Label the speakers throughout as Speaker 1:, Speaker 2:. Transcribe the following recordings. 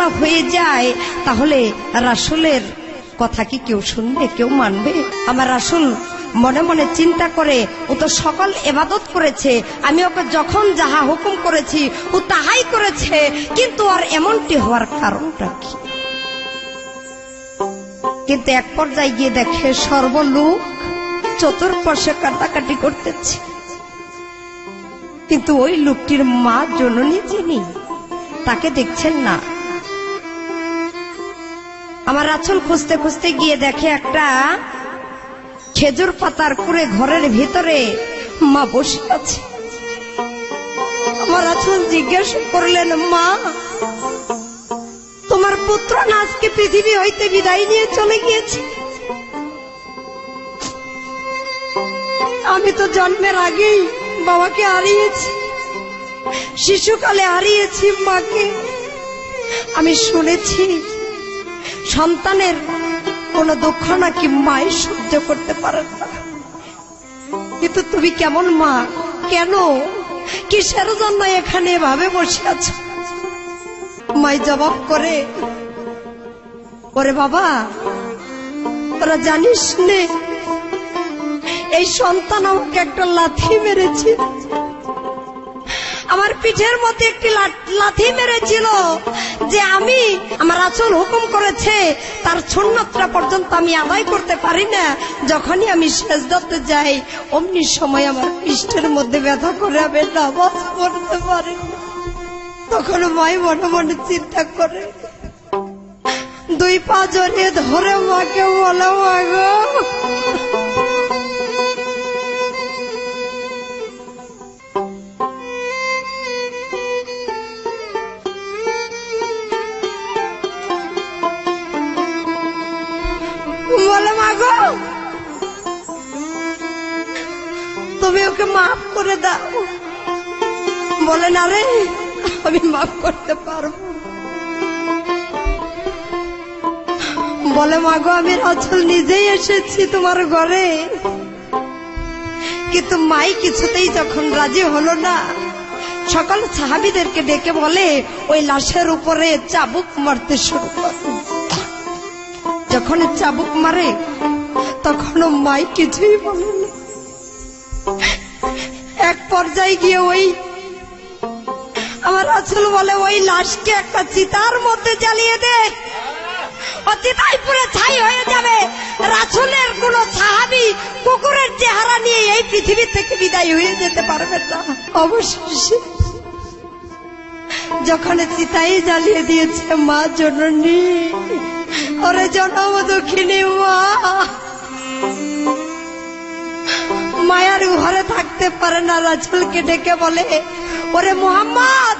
Speaker 1: চেহারা হয়ে যায়, তাহলে রাসূলের কথা কি কেউ শুনবে, কেউ মানবে? আমার রাসূল মনে মনে চিন্তা করে, ও তো সকল ইবাদত করেছে, আমি ওকে যখন যাহা হুকুম করেছি ও তাহাই করেছে, কিন্তু আর এমনটি হওয়ার কারণটা কি? কিন্তু এক পর্যায়ে গিয়ে দেখে সর্বলোক চতুর্পাশে কাটাকাটি করতেছে, কিন্তু ওই লোকটির মা জননী যিনি, তাকে দেখছেন না। আমার রাসূল খুঁজতে খুঁজতে গিয়ে দেখে একটা খেজুর পাতার কুড়ে ঘরের ভিতরে মা বসে আছে। আমার রাসূল জিজ্ঞেস করলেন, মা, তোমার পুত্র না আজকে পৃথিবী হইতে বিদায় নিয়ে চলে গিয়েছে? আমি তো জন্মের আগেই বাবাকে হারিয়েছি, শিশুকালে হারিয়েছি মাকে। আমি শুনেছি সন্তানের কোন দুঃখ নাকি মাই সহ্য করতে পারেন না, কিন্তু তুমি কেমন মা, কেন, কিসের জন্য এখানে এভাবে বসে আছো? মাই জবাব করে, ওরে বাবা, তোরা জানিস নে, এই সন্তান আমাকে একটা লাথি মেরেছে, আমার পিঠের মধ্যে একটি লাথি মেরেছিল, যে আমি, আমার রাসূল হুকুম করেছে তার সুন্নতটা পর্যন্ত আমি আদায় করতে পারি না। যখনই আমি সেজদাতে যাই অমনি সময় আমার পিঠের মধ্যে ব্যথা করে আমি নামাজ পড়তে পারি না। তখন মাই মনে মনে চিন্তা করে, দুই পা জড়িয়ে ধরে মাকে বলো, মা গো, বলে, মা গো, তুমি ওকে মাফ করে দাও। বলে, না রে, আমি মাফ করতে পারবো। বলে, মা গো, আমি রাসূল নিজেই এসেছি তোমার ঘরে, কিন্তু মাই কিছুতেই যখন রাজি হলো না, সকল সাহাবীদেরকে ডেকে বলে ওই লাশের উপরে চাবুক মারতে শুরু করে। যখন চাবুক মারে তখনও মাই কিছুই বলে না। এক পর্যায়ে গিয়ে ওই আমার রাসূল বলে, ওই লাশকে একটা চিতার মধ্যে জ্বালিয়ে দে, ও চিতায় পুড়ে ছাই হয়ে যাবে। রাসূলের কোন সাহাবী কুকুরের চেহারা নিয়ে এই পৃথিবী থেকে বিদায় হয়ে যেতে পারবেন না। অবশেষে যখন চিতায় জ্বালিয়ে দিয়েছে মা জননী, ওরে জনম দুঃখিনী মা, মায়ার ঘরে থাকতে পারে না। রাসূলকে ডেকে বলে, ওরে মুহাম্মদ,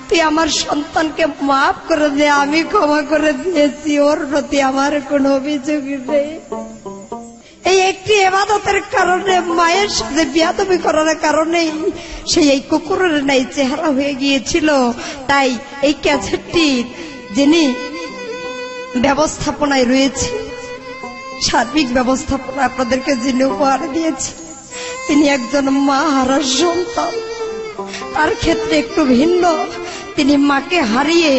Speaker 1: তুই আমার সন্তানকে মাফ করে দে, আমি ক্ষমা করে দিয়েছি, ওর প্রতি আমার কোনো অভিযোগ নেই। এই একটি ইবাদতের কারণে, মায়ের সাথে বিয়াদবি করার কারণেই সেই এই কুকুরের ন্যায় চেহারা হয়ে গিয়েছিল। তাই এই ক্যাসেটটি যিনি ব্যবস্থাপনায় রয়েছে, সার্বিক ব্যবস্থাপনা আপনাদেরকে যিনি উপহার দিয়েছে, তিনি একজন মা হারা সন্তান। তার ক্ষেত্রে একটু ভিন্ন, তিনি মাকে হারিয়ে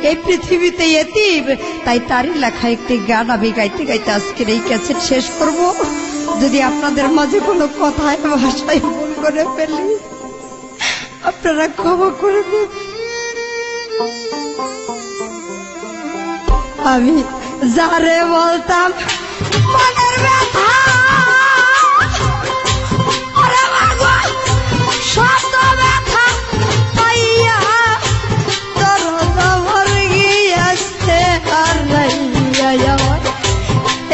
Speaker 1: এই পৃথিবীতে এতিম। তাই তারই লেখা একটি গান আমি গাইতে গাইতে আজকের এই ক্যাসেট শেষ করব। যদি আপনাদের মাঝে কোনো কথায় ভাষায় ভুল করে ফেলি, আপনারা ক্ষমা করে দেন। আমি যারে বলতাম মনের ব্যথা, শব্দ ব্যথা পাইয়া দরদ ভর গিয়াছে হারাইয়া,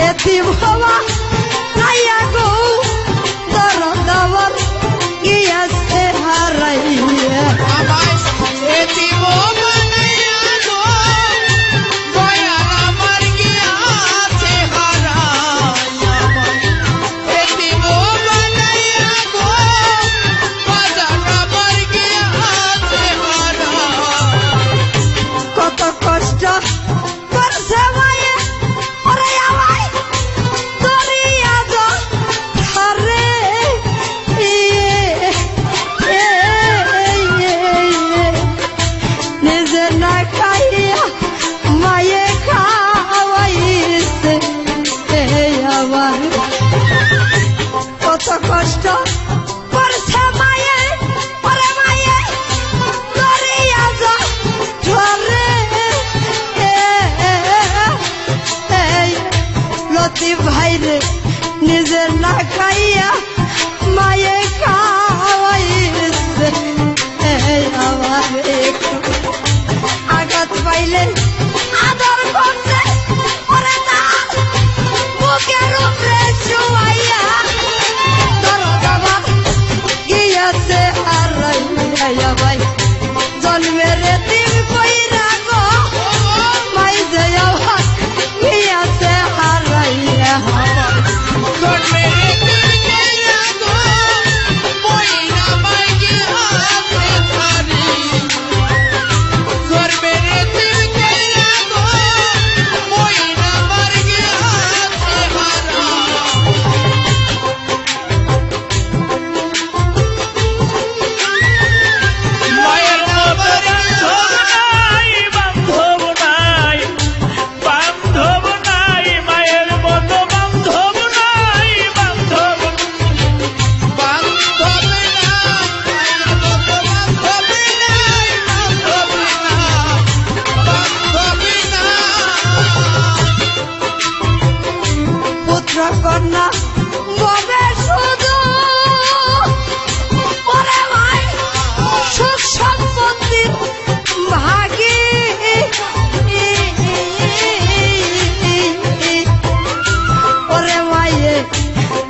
Speaker 1: এতিম হওয়া চাইয়া গো, দরদ ভর গিয়াছে হারাইয়া, এতিম পাইলে আদর করতে ওরে তার বুকের উপরে শুয়াইয়া দরদ আমার গিয়াছে হারাইয়া ভাই জন্মের দিন কইরা গো মাই যে আমার গিয়াছে হারাইয়া কন্যা ববে শুধু ওরে ভাই সুখ সম্পত্তির ভাগী ওরে মাইয়ে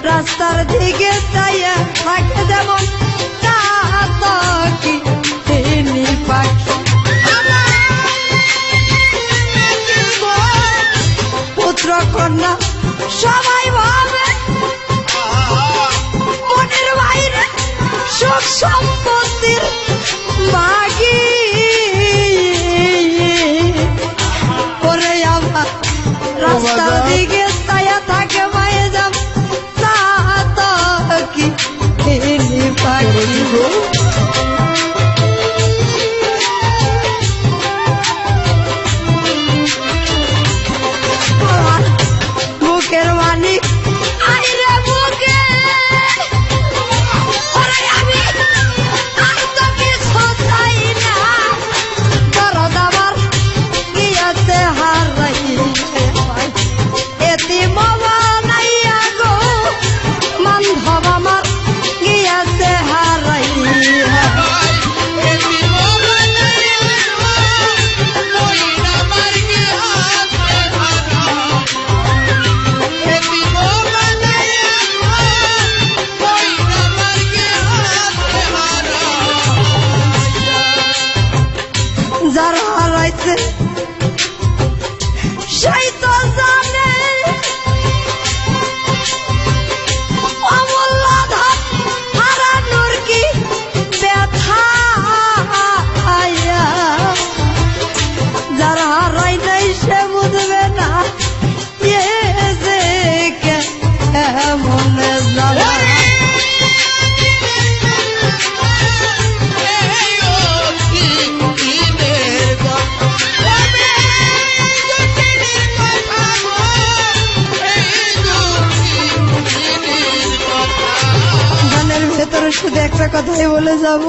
Speaker 1: রাস্তার দিকে চাইয়া থাকে যেমন চাতকি পাখি পুত্র কন্যা সবাই ভাবে মনের বাইরে সুখ সম্পত্তির ভাগী করে আমার রাস্তার দিকে তাইয়া থাকে মায়ে যাব কি পাখি বুকের মালিক আইরে বুকে ওরে আমি আর তো কিছু চাই না দরদ আমার গিয়াছে হারাইয়া এতিম বানাইয়া গো বান্ধব আমার গিয়াছে হারাইয়া যারা হারাইছে সেই তো জানে অমূল্য ধন হারানোর কি ব্যথা যারা হারাই নাই সে বুঝবে না এ যে কেমন জ্বালা ভেতরে শুধু একটা কথাই বলে যাব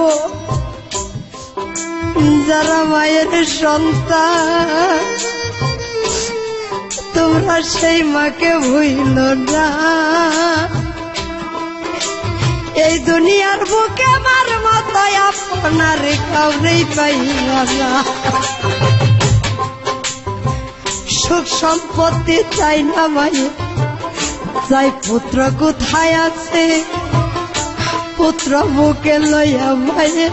Speaker 1: যারা মায়ের সন্তান তোমরা সেই মাকে ভুইল না এই দুনিয়ার বুকে আমার মতো আপনার কাউরেই পাইলা না সুখ সম্পত্তি চাই না মায়ে চাই পুত্র কোথায় আছে পুত্র বুকে লইয়া মায়ে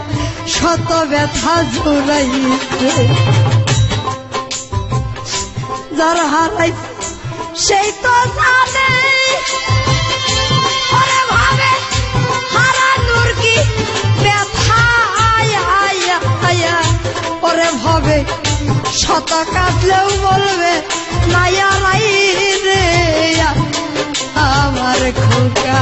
Speaker 1: শত ব্যথা জুড়াইছে যারা হারাই সেই তো জানে ওরে ভাবে হারানোর কি ব্যথা ওরে ভাবে শত কাঁদলেও বলবে মায়া রাই রে আমার খোকা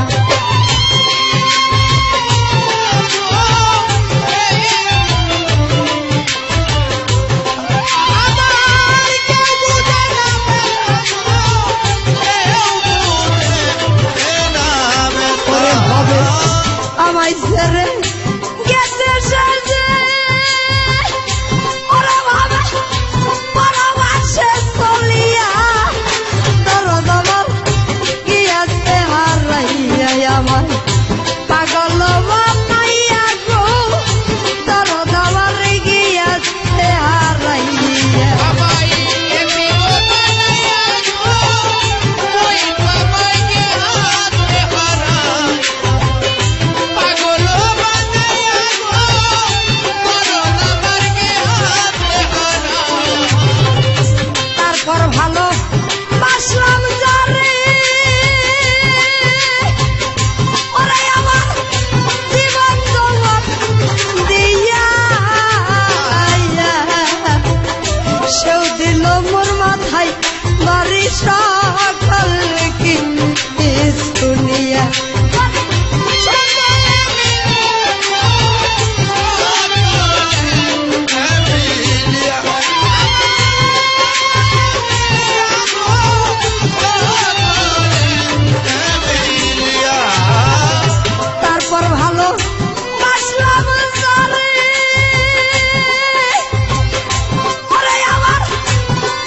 Speaker 1: আমায় ছেড়ে গেছে সাজে ওরা ভাবে পরবাসে চলিয়া দরদ আমার গিয়াছে হারাইয়া আমার সকল কি শুনিয়া তারপর ভালো বাসলাম জানে ওরে আমার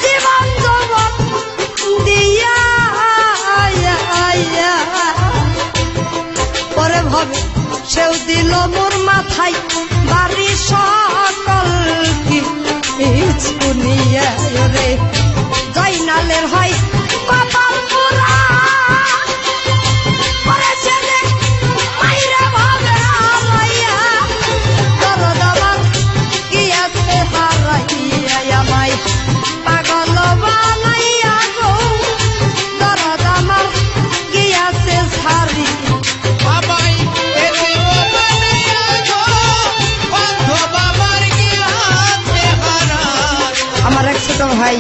Speaker 1: জীবন যৌবন দিয়া পরে ভাবে সেও দিল মোর মাথায় বাড়ি সকল কি শুনিয়া রে জয়নালের হয় কপাল পুরা পরে ছেলে মাইরা ভাবে হারাইয়া দরদ আমার কি আছে হারাইয়া আমায় পাগল বানাইয়া গো দরদ আমার কি আছে ছাড়ি
Speaker 2: বাবাই এতে বানাইয়া গো বন্ধ বাবার কি আছে হারা
Speaker 1: আমার এক ছোট ভাই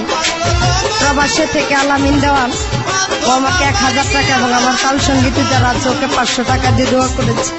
Speaker 1: প্রবাসে থেকে আলামিন দেওয়ান ও আমাকে 1000 টাকা এবং আমার তাল সঙ্গীতে যারা আছে ওকে 500 টাকা দিয়ে দোয়া করেছে।